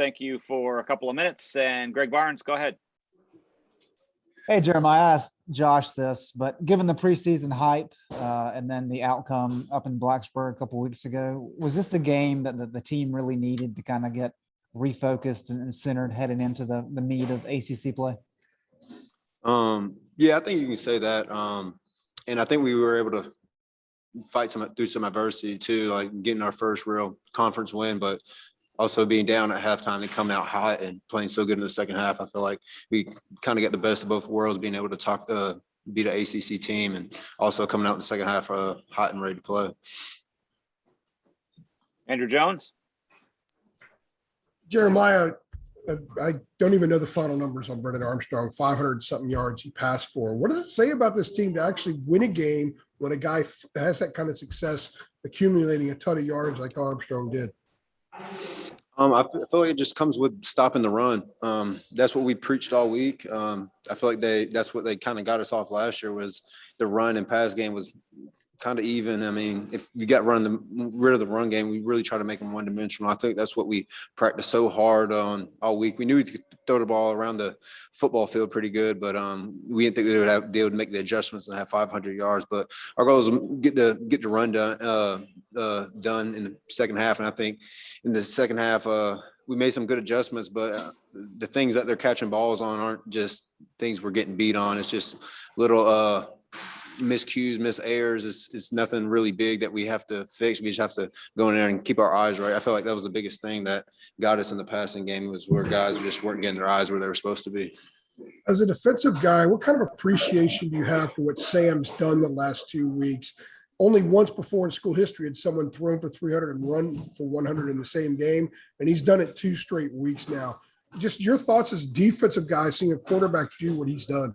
thank you for a couple of minutes. And Greg Barnes, go ahead. Hey, Jeremiah, I asked Josh this, but given the preseason hype and then the outcome up in Blacksburg a couple of weeks ago, was this a game that the team really needed to kind of get refocused and centered heading into the meat of ACC play? Yeah, I think you can say that. And I think we were able to fight through some adversity too, like getting our first real conference win, but also being down at halftime and coming out hot and playing so good in the second half. I feel like we kind of get the best of both worlds, being able to beat an ACC team and also coming out in the second half hot and ready to play. Andrew Jones. Jeremiah, I don't even know the final numbers on Brennan Armstrong, 500 something yards he passed for. What does it say about this team to actually win a game when a guy has that kind of success accumulating a ton of yards like Armstrong did? I feel like it just comes with stopping the run. That's what we preached all week. I feel like that's what they kind of got us off last year, was the run and pass game was kind of even. I mean, if you got rid of the run game, we really try to make them one-dimensional. I think that's what we practiced so hard on all week. We knew we could throw the ball around the football field pretty good, but we didn't think they would make the adjustments and have 500 yards. But our goal is to get the run done in the second half, and I think in the second half we made some good adjustments, but the things that they're catching balls on aren't just things we're getting beat on. It's just little miscues, miss errors. It's nothing really big that we have to fix. We just have to go in there and keep our eyes right. I feel like that was the biggest thing that got us in the passing game, was where guys just weren't getting their eyes where they were supposed to be. As a defensive guy, what kind of appreciation do you have for what Sam's done the last 2 weeks? Only once before in school history had someone thrown for 300 and run for 100 in the same game, and he's done it 2 straight weeks now. Just your thoughts as defensive guys seeing a quarterback do what he's done.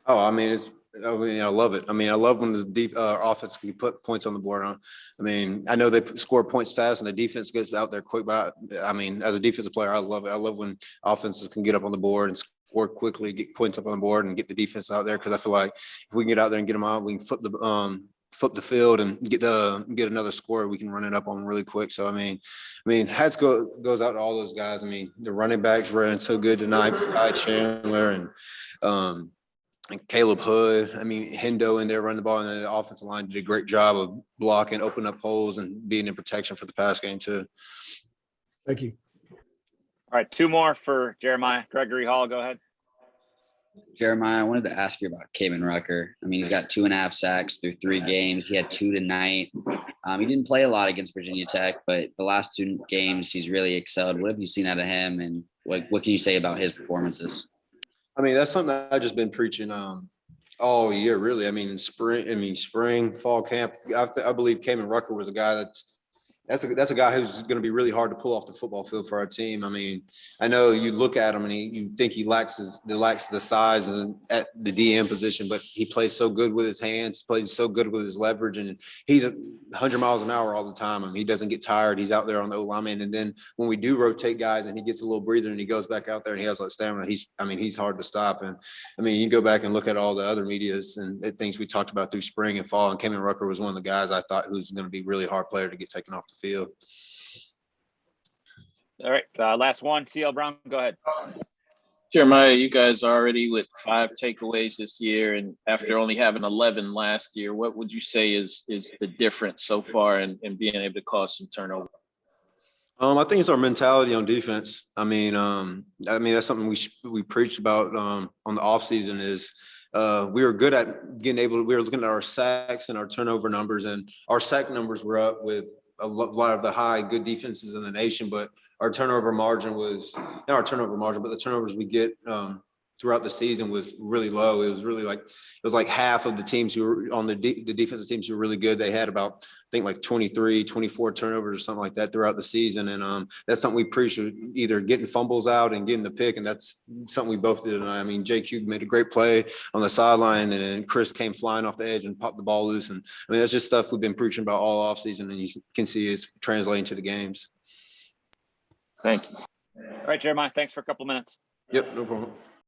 Oh, I mean, I love it. I mean, I love when the offense can put points on the board. I mean, I know they score points fast and the defense gets out there quick. But I mean, as a defensive player, I love it. I love when offenses can get up on the board and score quickly, get points up on the board, and get the defense out there. Because I feel like if we can get out there and get them out, we can flip the field and get another score. We can run it up on really quick. So I mean, hats goes out to all those guys. I mean, the running backs ran so good tonight. Guy Chandler and Caleb Hood. I mean, Hendo in there running the ball, and then the offensive line did a great job of blocking, opening up holes, and being in protection for the pass game too. Thank you. All right, 2 more for Jeremiah. Gregory Hall, go ahead. Jeremiah, I wanted to ask you about Kamen Rucker. I mean, he's got 2.5 sacks through 3 games. He had 2 tonight. He didn't play a lot against Virginia Tech, but the last 2 games he's really excelled. What have you seen out of him, and what can you say about his performances? I mean, that's something that I've just been preaching all year, really. I mean, spring, fall camp. I believe Kamen Rucker was a guy that's a guy who's going to be really hard to pull off the football field for our team. I mean, I know you look at him and you think he lacks the size at the DM position, but he plays so good with his hands, plays so good with his leverage, and he's 100 miles an hour all the time. I mean, he doesn't get tired. He's out there on the O-lineman, and then when we do rotate guys and he gets a little breather and he goes back out there and he has that stamina, he's hard to stop. And I mean, you can go back and look at all the other medias and things we talked about through spring and fall, and Kamen Rucker was one of the guys I thought who's going to be really hard player to get taken off the field. All right, last one, CL Brown, go ahead. Jeremiah, you guys are already with 5 takeaways this year, and after only having 11 last year, what would you say is the difference so far in being able to cause some turnover? I think it's our mentality on defense. I mean that's something we preached about on the offseason is we were good at we were looking at our sacks and our turnover numbers, and our sack numbers were up with a lot of the high good defenses in the nation, but our turnover margin was not our turnover margin, but the turnovers we get throughout the season was really low. It was like half of the teams who were on the defensive teams who were really good. They had about, I think, like 23, 24 turnovers or something like that throughout the season. And that's something we preach, either getting fumbles out and getting the pick. And that's something we both did. And I mean, JQ made a great play on the sideline, and then Chris came flying off the edge and popped the ball loose. And I mean, that's just stuff we've been preaching about all offseason, and you can see it's translating to the games. Thank you. All right, Jeremiah, thanks for a couple of minutes. Yep, no problem.